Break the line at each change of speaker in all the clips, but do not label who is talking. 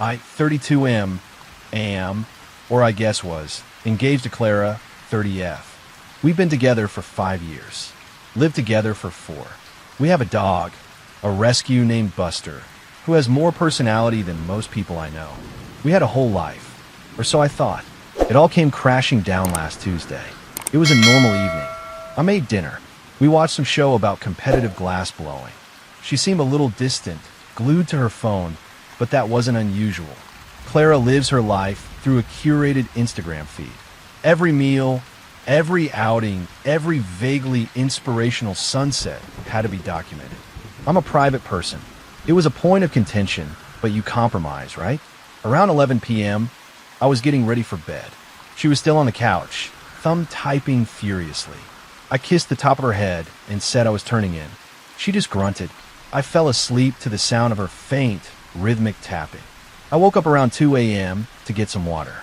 I, 32M, am, or I guess was, engaged to Clara, 30F. We've been together for 5 years. Lived together for 4. We have a dog, a rescue named Buster, who has more personality than most people I know. We had a whole life, or so I thought. It all came crashing down last Tuesday. It was a normal evening. I made dinner. We watched some show about competitive glass blowing. She seemed a little distant, glued to her phone, but that wasn't unusual. Clara lives her life through a curated Instagram feed. Every meal, every outing, every vaguely inspirational sunset had to be documented. I'm a private person. It was a point of contention, but you compromise, right? Around 11 p.m., I was getting ready for bed. She was still on the couch, thumb typing furiously. I kissed the top of her head and said I was turning in. She just grunted. I fell asleep to the sound of her faint, rhythmic tapping. I woke up around 2 a.m. to get some water.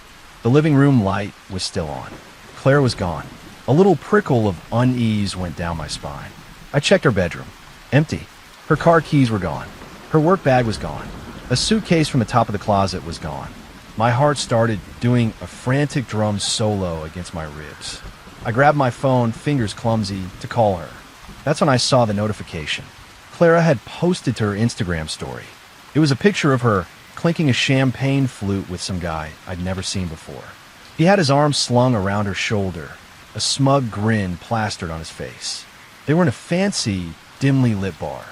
The living room light was still on. Claire was gone. A little prickle of unease went down my spine. I checked her bedroom. Empty. Her car keys were gone. Her work bag was gone. A suitcase from the top of the closet was gone. My heart started doing a frantic drum solo against my ribs. I grabbed my phone, fingers clumsy, to call her. That's when I saw the notification. Clara had posted to her Instagram story. It was a picture of her clinking a champagne flute with some guy I'd never seen before. He had his arm slung around her shoulder, a smug grin plastered on his face. They were in a fancy, dimly lit bar.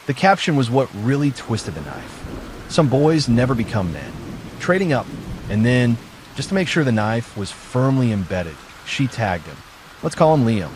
The caption was what really twisted the knife. Some boys never become men. Trading up, and then, just to make sure the knife was firmly embedded, she tagged him. Let's call him Liam.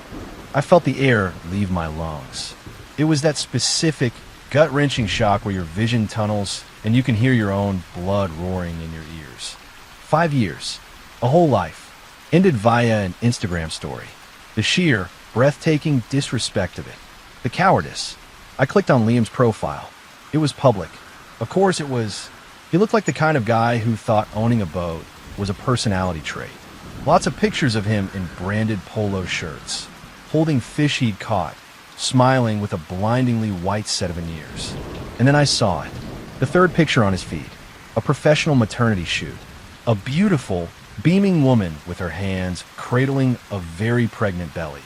I felt the air leave my lungs. It was that specific, gut-wrenching shock where your vision tunnels and you can hear your own blood roaring in your ears. 5 years, a whole life, ended via an Instagram story. The sheer, breathtaking disrespect of it. The cowardice. I clicked on Liam's profile. It was public. Of course it was. He looked like the kind of guy who thought owning a boat was a personality trait. Lots of pictures of him in branded polo shirts, holding fish he'd caught, smiling with a blindingly white set of veneers. And then I saw it. The third picture on his feed. A professional maternity shoot. A beautiful, beaming woman with her hands cradling a very pregnant belly.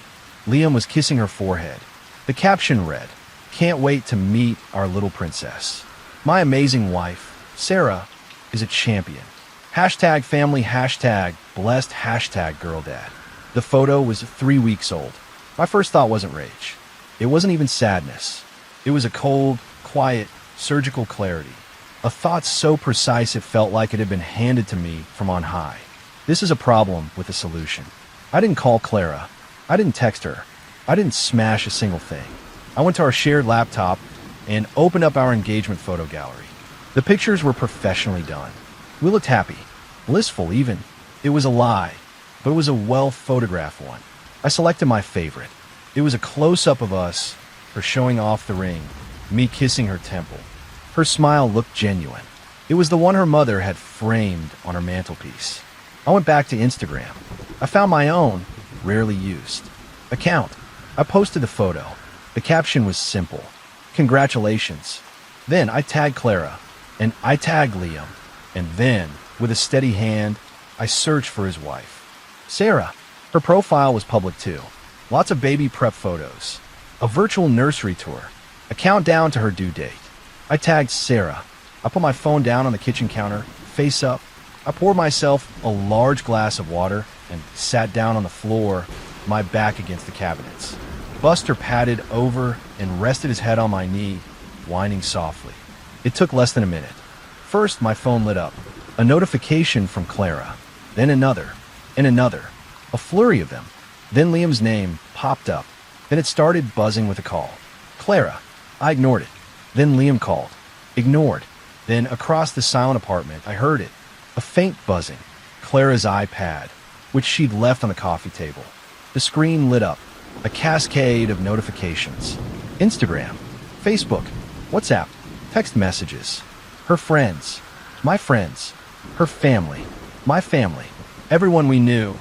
Liam was kissing her forehead. The caption read, "Can't wait to meet our little princess. My amazing wife, Sarah, is a champion. Hashtag family, hashtag blessed, hashtag girl dad." The photo was 3 weeks old. My first thought wasn't rage. It wasn't even sadness. It was a cold, quiet, surgical clarity. A thought so precise it felt like it had been handed to me from on high. This is a problem with a solution. I didn't call Clara. I didn't text her. I didn't smash a single thing. I went to our shared laptop and opened up our engagement photo gallery. The pictures were professionally done. We looked happy, blissful even. It was a lie, but it was a well-photographed one. I selected my favorite. It was a close-up of us, her showing off the ring, me kissing her temple. Her smile looked genuine. It was the one her mother had framed on her mantelpiece. I went back to Instagram. I found my own, rarely used, account. I posted the photo. The caption was simple. Congratulations. Then I tagged Clara, and I tagged Liam, and then, with a steady hand, I searched for his wife. Sarah. Her profile was public too. Lots of baby prep photos. A virtual nursery tour. A countdown to her due date. I tagged Sarah. I put my phone down on the kitchen counter, face up. I poured myself a large glass of water and sat down on the floor, my back against the cabinets. Buster padded over and rested his head on my knee, whining softly. It took less than a minute. First, my phone lit up. A notification from Clara. Then another. And another. A flurry of them. Then Liam's name popped up. Then it started buzzing with a call. Clara. I ignored it. Then Liam called. Ignored. Then across the silent apartment, I heard it. A faint buzzing. Clara's iPad, which she'd left on the coffee table. The screen lit up. A cascade of notifications. Instagram. Facebook. WhatsApp. Text messages. Her friends. My friends. Her family. My family. Everyone we knew.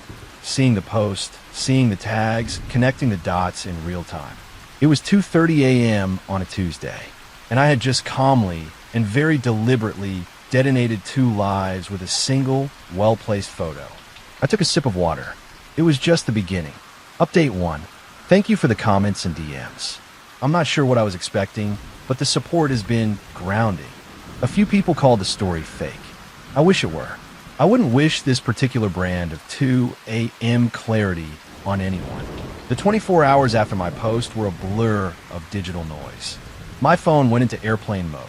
Seeing the post, seeing the tags, connecting the dots in real time. It was 2:30 a.m. on a Tuesday, and I had just calmly and very deliberately detonated 2 lives with a single, well-placed photo. I took a sip of water. It was just the beginning. Update 1. Thank you for the comments and DMs. I'm not sure what I was expecting, but the support has been grounding. A few people called the story fake. I wish it were. I wouldn't wish this particular brand of 2 a.m. clarity on anyone. The 24 hours after my post were a blur of digital noise. My phone went into airplane mode.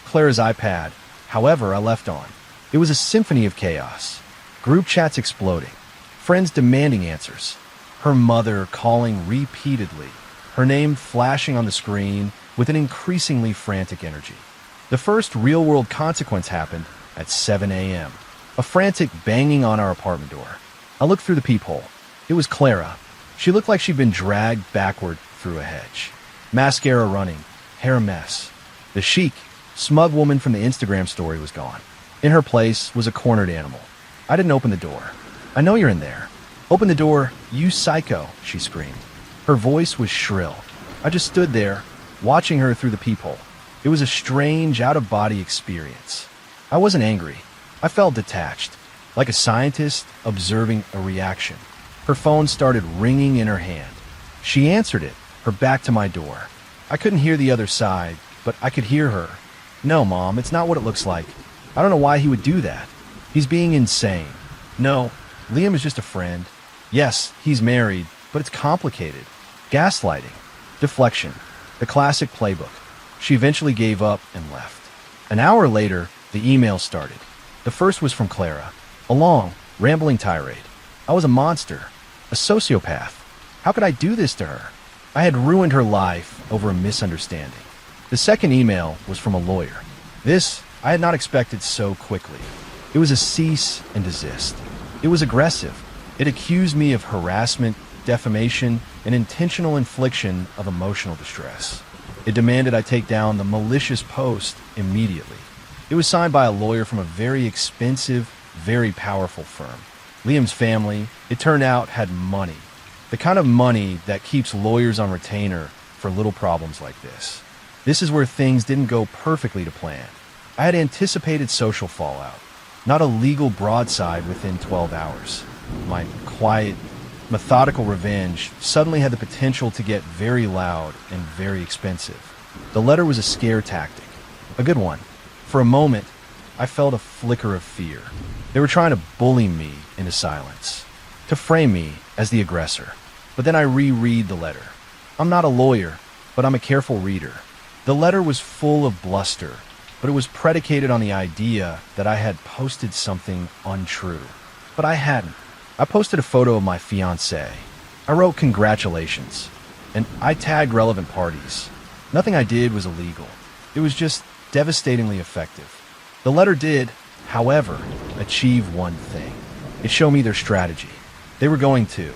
Clara's iPad, however, I left on. It was a symphony of chaos. Group chats exploding. Friends demanding answers. Her mother calling repeatedly. Her name flashing on the screen with an increasingly frantic energy. The first real-world consequence happened at 7 a.m. A frantic banging on our apartment door. I looked through the peephole. It was Clara. She looked like she'd been dragged backward through a hedge. Mascara running, hair a mess. The chic, smug woman from the Instagram story was gone. In her place was a cornered animal. I didn't open the door. I know you're in there. Open the door, you psycho, she screamed. Her voice was shrill. I just stood there, watching her through the peephole. It was a strange, out-of-body experience. I wasn't angry. I felt detached, like a scientist observing a reaction. Her phone started ringing in her hand. She answered it, her back to my door. I couldn't hear the other side, but I could hear her. No, Mom, it's not what it looks like. I don't know why he would do that. He's being insane. No, Liam is just a friend. Yes, he's married, but it's complicated. Gaslighting. Deflection. The classic playbook. She eventually gave up and left. An hour later, the email started. The first was from Clara. A long, rambling tirade. I was a monster. A sociopath. How could I do this to her? I had ruined her life over a misunderstanding. The second email was from a lawyer. This I had not expected so quickly. It was a cease and desist. It was aggressive. It accused me of harassment, defamation, and intentional infliction of emotional distress. It demanded I take down the malicious post immediately. It was signed by a lawyer from a very expensive, very powerful firm. Liam's family, it turned out, had money. The kind of money that keeps lawyers on retainer for little problems like this. This is where things didn't go perfectly to plan. I had anticipated social fallout, not a legal broadside within 12 hours. My quiet, methodical revenge suddenly had the potential to get very loud and very expensive. The letter was a scare tactic, a good one. For a moment, I felt a flicker of fear. They were trying to bully me into silence, to frame me as the aggressor. But then I reread the letter. I'm not a lawyer, but I'm a careful reader. The letter was full of bluster, but it was predicated on the idea that I had posted something untrue. But I hadn't. I posted a photo of my fiancée. I wrote congratulations, and I tagged relevant parties. Nothing I did was illegal. It was just devastatingly effective. The letter did, however, achieve one thing. It showed me their strategy. They were going to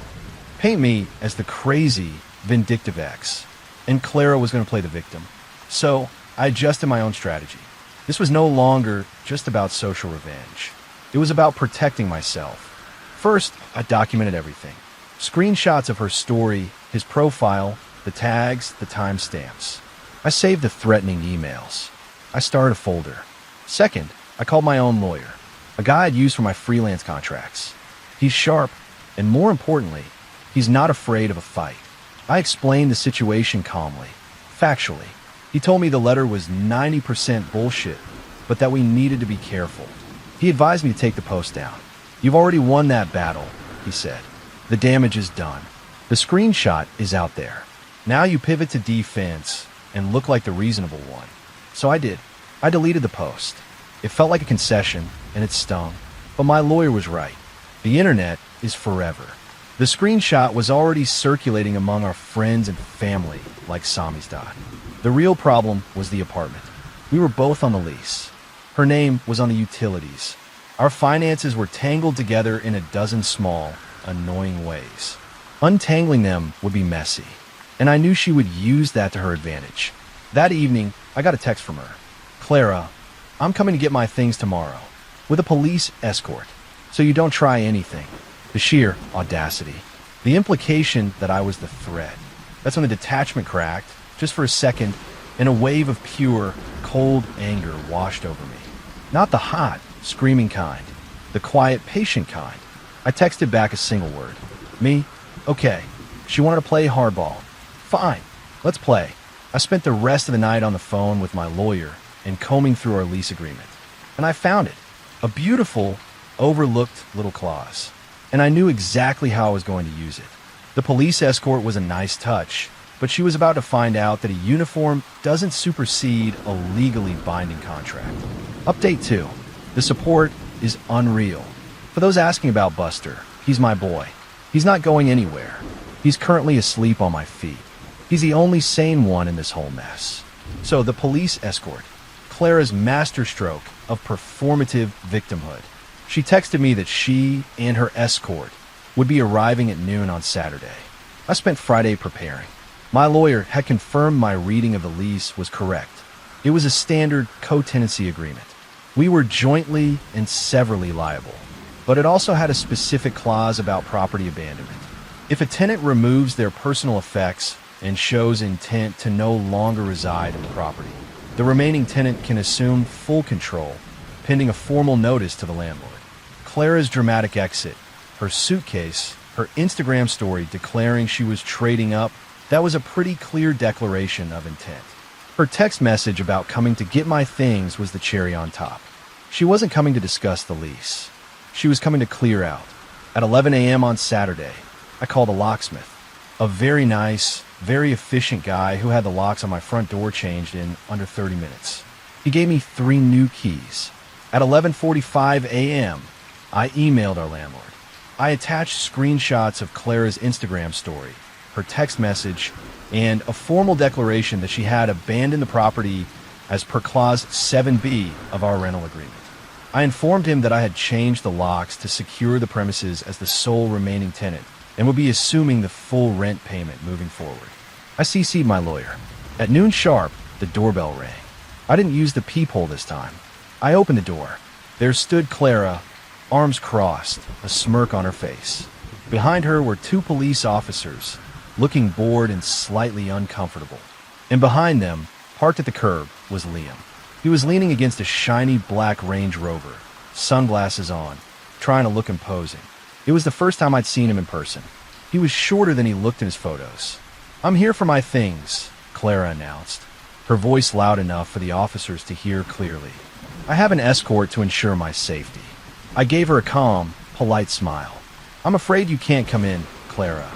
paint me as the crazy, vindictive ex, and Clara was going to play the victim. So I adjusted my own strategy. This was no longer just about social revenge. It was about protecting myself. First, I documented everything. Screenshots of her story, his profile, the tags, the timestamps. I saved the threatening emails. I started a folder. Second, I called my own lawyer, a guy I'd used for my freelance contracts. He's sharp, and more importantly, he's not afraid of a fight. I explained the situation calmly, factually. He told me the letter was 90% bullshit, but that we needed to be careful. He advised me to take the post down. You've already won that battle, he said. The damage is done. The screenshot is out there. Now you pivot to defense and look like the reasonable one. So I did. I deleted the post. It felt like a concession, and it stung. But my lawyer was right. The internet is forever. The screenshot was already circulating among our friends and family, like Samizdat. The real problem was the apartment. We were both on the lease. Her name was on the utilities. Our finances were tangled together in a dozen small, annoying ways. Untangling them would be messy, and I knew she would use that to her advantage. That evening, I got a text from her. Clara, I'm coming to get my things tomorrow, with a police escort, so you don't try anything. The sheer audacity. The implication that I was the threat. That's when the detachment cracked, just for a second, and a wave of pure, cold anger washed over me. Not the hot, screaming kind. The quiet, patient kind. I texted back a single word. Me? Okay. She wanted to play hardball. Fine. Let's play. I spent the rest of the night on the phone with my lawyer and combing through our lease agreement. And I found it. A beautiful, overlooked little clause. And I knew exactly how I was going to use it. The police escort was a nice touch, but she was about to find out that a uniform doesn't supersede a legally binding contract. Update 2. The support is unreal. For those asking about Buster, he's my boy. He's not going anywhere. He's currently asleep on my feet. He's the only sane one in this whole mess. So the police escort, Clara's masterstroke of performative victimhood. She texted me that she and her escort would be arriving at noon on Saturday. I spent Friday preparing. My lawyer had confirmed my reading of the lease was correct. It was a standard co-tenancy agreement. We were jointly and severally liable, but it also had a specific clause about property abandonment. If a tenant removes their personal effects and shows intent to no longer reside in the property, the remaining tenant can assume full control, pending a formal notice to the landlord. Clara's dramatic exit, her suitcase, her Instagram story declaring she was trading up, that was a pretty clear declaration of intent. Her text message about coming to get my things was the cherry on top. She wasn't coming to discuss the lease. She was coming to clear out. At 11 a.m. on Saturday, I called a locksmith. A very nice, very efficient guy who had the locks on my front door changed in under 30 minutes. He gave me 3 new keys. At 11:45 a.m., I emailed our landlord. I attached screenshots of Clara's Instagram story, her text message, and a formal declaration that she had abandoned the property as per Clause 7B of our rental agreement. I informed him that I had changed the locks to secure the premises as the sole remaining tenant and would be assuming the full rent payment moving forward. I CC'd my lawyer. At noon sharp, the doorbell rang. I didn't use the peephole this time. I opened the door. There stood Clara, arms crossed, a smirk on her face. Behind her were 2 police officers, looking bored and slightly uncomfortable. And behind them, parked at the curb, was Liam. He was leaning against a shiny black Range Rover, sunglasses on, trying to look imposing. It was the first time I'd seen him in person. He was shorter than he looked in his photos. "I'm here for my things," Clara announced, her voice loud enough for the officers to hear clearly. "I have an escort to ensure my safety." I gave her a calm, polite smile. "I'm afraid you can't come in, Clara."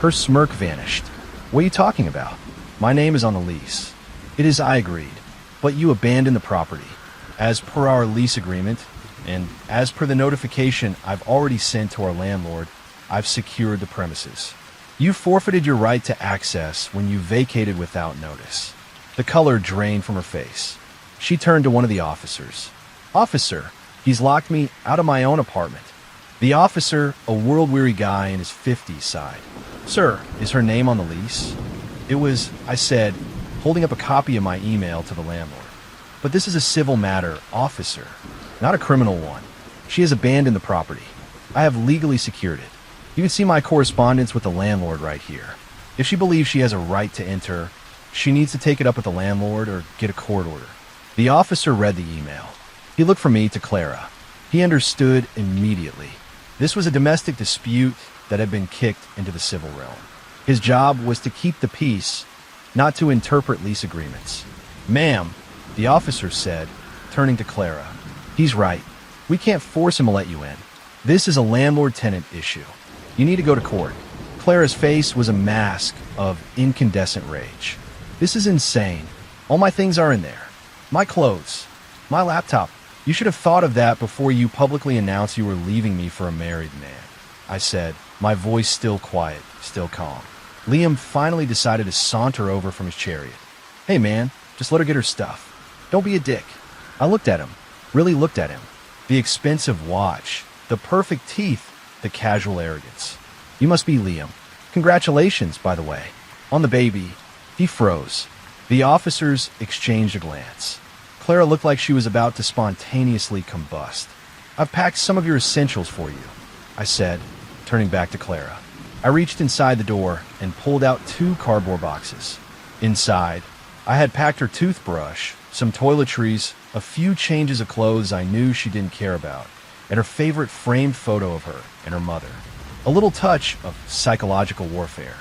Her smirk vanished. "What are you talking about? My name is on the lease." "It is," I agreed. "But you abandoned the property. As per our lease agreement, and as per the notification I've already sent to our landlord, I've secured the premises. You forfeited your right to access when you vacated without notice." The color drained from her face. She turned to one of the officers. "Officer, he's locked me out of my own apartment." The officer, a world-weary guy in his 50s, sighed. "Sir, is her name on the lease?" "It was," I said, holding up a copy of my email to the landlord. "But this is a civil matter, officer, not a criminal one. She has abandoned the property. I have legally secured it. You can see my correspondence with the landlord right here. If she believes she has a right to enter, she needs to take it up with the landlord or get a court order." The officer read the email. He looked from me to Clara. He understood immediately. This was a domestic dispute that had been kicked into the civil realm. His job was to keep the peace, not to interpret lease agreements. "Ma'am," the officer said, turning to Clara, "he's right. We can't force him to let you in. This is a landlord-tenant issue. You need to go to court." Clara's face was a mask of incandescent rage. "This is insane. All my things are in there. My clothes. My laptop. You should have thought of that before you publicly announced you were leaving me for a married man," I said, my voice still quiet, still calm. Liam finally decided to saunter over from his chariot. "Hey man, just let her get her stuff. Don't be a dick." I looked at him, really looked at him. The expensive watch, the perfect teeth, the casual arrogance. "You must be Liam. Congratulations, by the way, on the baby." He froze. The officers exchanged a glance. Clara looked like she was about to spontaneously combust. "I've packed some of your essentials for you," I said, turning back to Clara. I reached inside the door and pulled out 2 cardboard boxes. Inside, I had packed her toothbrush, some toiletries, a few changes of clothes I knew she didn't care about, and her favorite framed photo of her and her mother. A little touch of psychological warfare.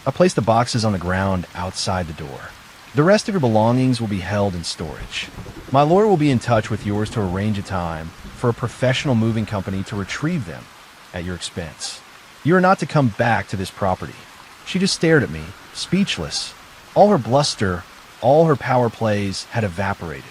I placed the boxes on the ground outside the door. The rest of your belongings will be held in storage. My lawyer will be in touch with yours to arrange a time for a professional moving company to retrieve them at your expense. You are not to come back to this property. She just stared at me, speechless. All her bluster, all her power plays had evaporated.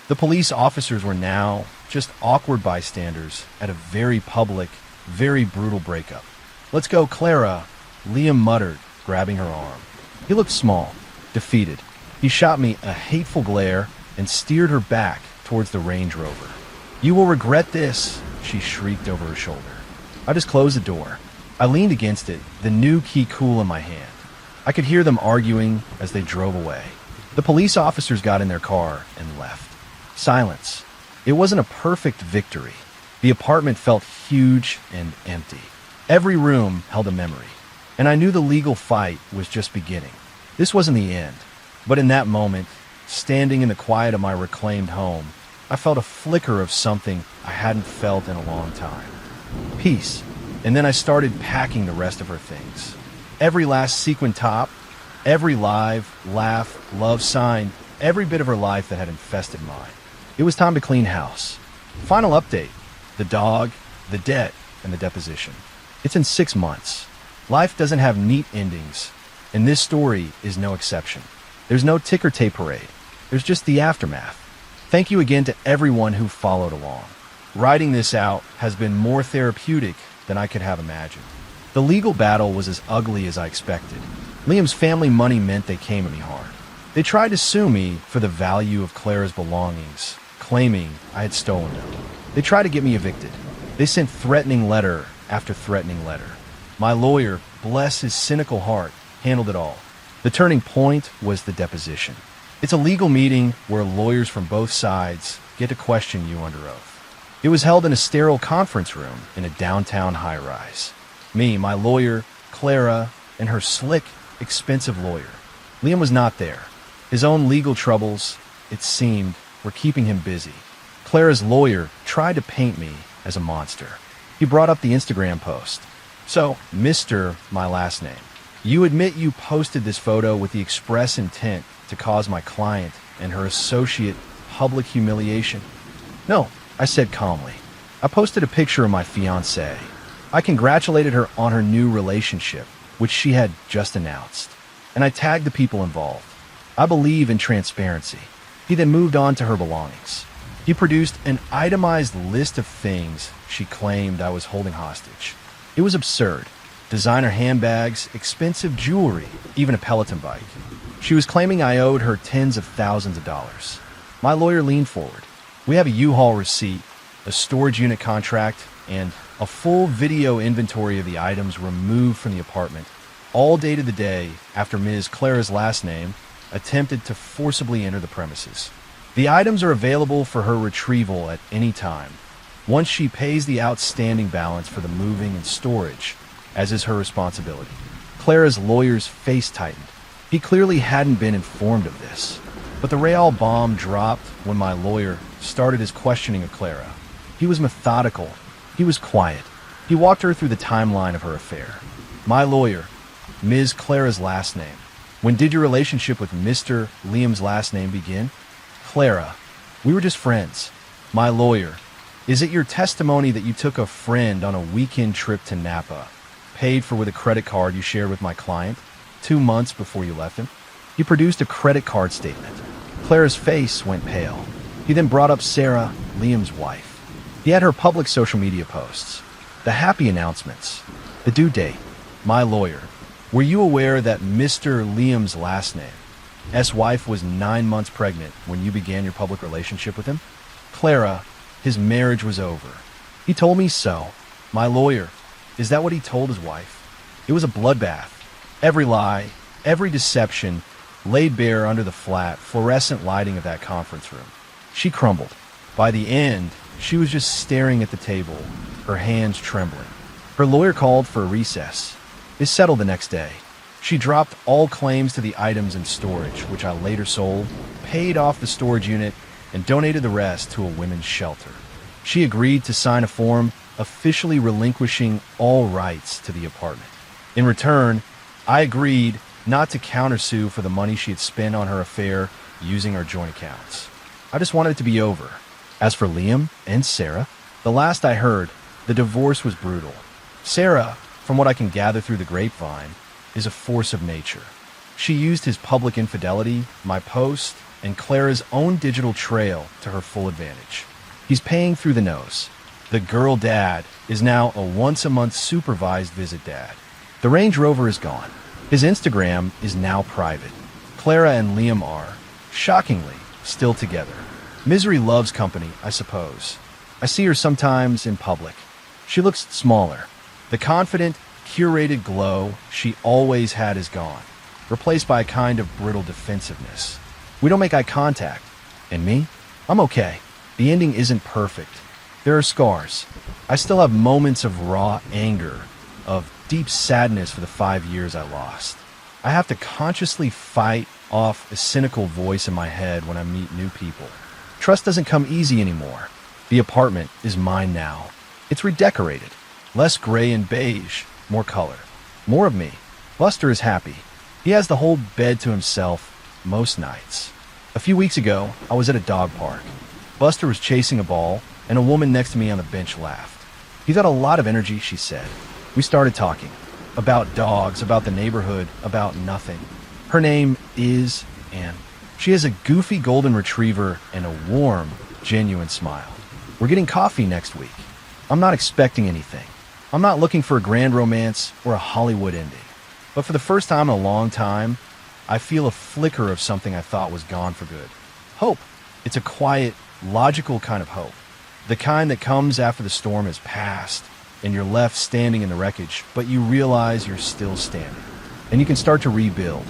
The police officers were now just awkward bystanders at a very public, very brutal breakup. "Let's go, Clara," Liam muttered, grabbing her arm. He looked small, defeated. He shot me a hateful glare and steered her back towards the Range Rover. "You will regret this," she shrieked over her shoulder. I just closed the door. I leaned against it, the new key cool in my hand. I could hear them arguing as they drove away. The police officers got in their car and left. Silence. It wasn't a perfect victory. The apartment felt huge and empty. Every room held a memory. And I knew the legal fight was just beginning. This wasn't the end. But in that moment, standing in the quiet of my reclaimed home, I felt a flicker of something I hadn't felt in a long time. Peace. And then I started packing the rest of her things. Every last sequin top, every live, laugh, love sign, every bit of her life that had infested mine. It was time to clean house. Final update. The dog, the debt, and the deposition. It's in 6 months. Life doesn't have neat endings, and this story is no exception. There's no ticker tape parade. There's just the aftermath. Thank you again to everyone who followed along. Writing this out has been more therapeutic than I could have imagined. The legal battle was as ugly as I expected. Liam's family money meant they came at me hard. They tried to sue me for the value of Clara's belongings, claiming I had stolen them. They tried to get me evicted. They sent threatening letter after threatening letter. My lawyer, bless his cynical heart, handled it all. The turning point was the deposition. It's a legal meeting where lawyers from both sides get to question you under oath. It was held in a sterile conference room in a downtown high-rise. Me, my lawyer, Clara, and her slick, expensive lawyer. Liam was not there. His own legal troubles, it seemed, were keeping him busy. Clara's lawyer tried to paint me as a monster. He brought up the Instagram post. "So, Mr. my last name, you admit you posted this photo with the express intent to cause my client and her associate public humiliation?" "No," I said calmly. "I posted a picture of my fiancée. I congratulated her on her new relationship, which she had just announced. And I tagged the people involved. I believe in transparency." He then moved on to her belongings. He produced an itemized list of things she claimed I was holding hostage. It was absurd. Designer handbags, expensive jewelry, even a Peloton bike. She was claiming I owed her tens of thousands of dollars. My lawyer leaned forward. We have a U-Haul receipt, a storage unit contract, and a full video inventory of the items removed from the apartment, all dated the day after Ms. Clara's last name attempted to forcibly enter the premises. The items are available for her retrieval at any time, once she pays the outstanding balance for the moving and storage, as is her responsibility. Clara's lawyer's face tightened. He clearly hadn't been informed of this. But the real bomb dropped when my lawyer started his questioning of Clara. He was methodical. He was quiet. He walked her through the timeline of her affair. My lawyer, Ms. Clara's last name. When did your relationship with Mr. Liam's last name begin? Clara, we were just friends. My lawyer, is it your testimony that you took a friend on a weekend trip to Napa, paid for with a credit card you shared with my client, 2 months before you left him? He produced a credit card statement. Clara's face went pale. He then brought up Sarah, Liam's wife. He had her public social media posts, the happy announcements, the due date. My lawyer, were you aware that Mr. Liam's last name, S-wife, was 9 months pregnant when you began your public relationship with him? Clara, his marriage was over. He told me so. My lawyer, is that what he told his wife? It was a bloodbath. Every lie, every deception, laid bare under the flat, fluorescent lighting of that conference room. She crumbled. By the end, she was just staring at the table, her hands trembling. Her lawyer called for a recess. It settled the next day. She dropped all claims to the items in storage, which I later sold, paid off the storage unit, and donated the rest to a women's shelter. She agreed to sign a form officially relinquishing all rights to the apartment. In return, I agreed not to countersue for the money she had spent on her affair using our joint accounts. I just wanted it to be over. As for Liam and Sarah, the last I heard, the divorce was brutal. Sarah, from what I can gather through the grapevine, is a force of nature. She used his public infidelity, my post, and Clara's own digital trail to her full advantage. He's paying through the nose. The girl dad is now a once-a-month supervised visit dad. The Range Rover is gone. His Instagram is now private. Clara and Liam are, shockingly, still together. Misery loves company, I suppose. I see her sometimes in public. She looks smaller. The confident, curated glow she always had is gone, replaced by a kind of brittle defensiveness. We don't make eye contact. And me? I'm okay. The ending isn't perfect. There are scars. I still have moments of raw anger, of deep sadness for the 5 years I lost. I have to consciously fight off a cynical voice in my head when I meet new people. Trust doesn't come easy anymore. The apartment is mine now. It's redecorated. Less gray and beige, more color. More of me. Buster is happy. He has the whole bed to himself most nights. A few weeks ago, I was at a dog park. Buster was chasing a ball, and a woman next to me on the bench laughed. He's got a lot of energy, she said. We started talking. About dogs, about the neighborhood, about nothing. Her name is Anne. She has a goofy golden retriever and a warm, genuine smile. We're getting coffee next week. I'm not expecting anything. I'm not looking for a grand romance or a Hollywood ending. But for the first time in a long time, I feel a flicker of something I thought was gone for good. Hope. It's a quiet, logical kind of hope. The kind that comes after the storm has passed and you're left standing in the wreckage, but you realize you're still standing. And you can start to rebuild.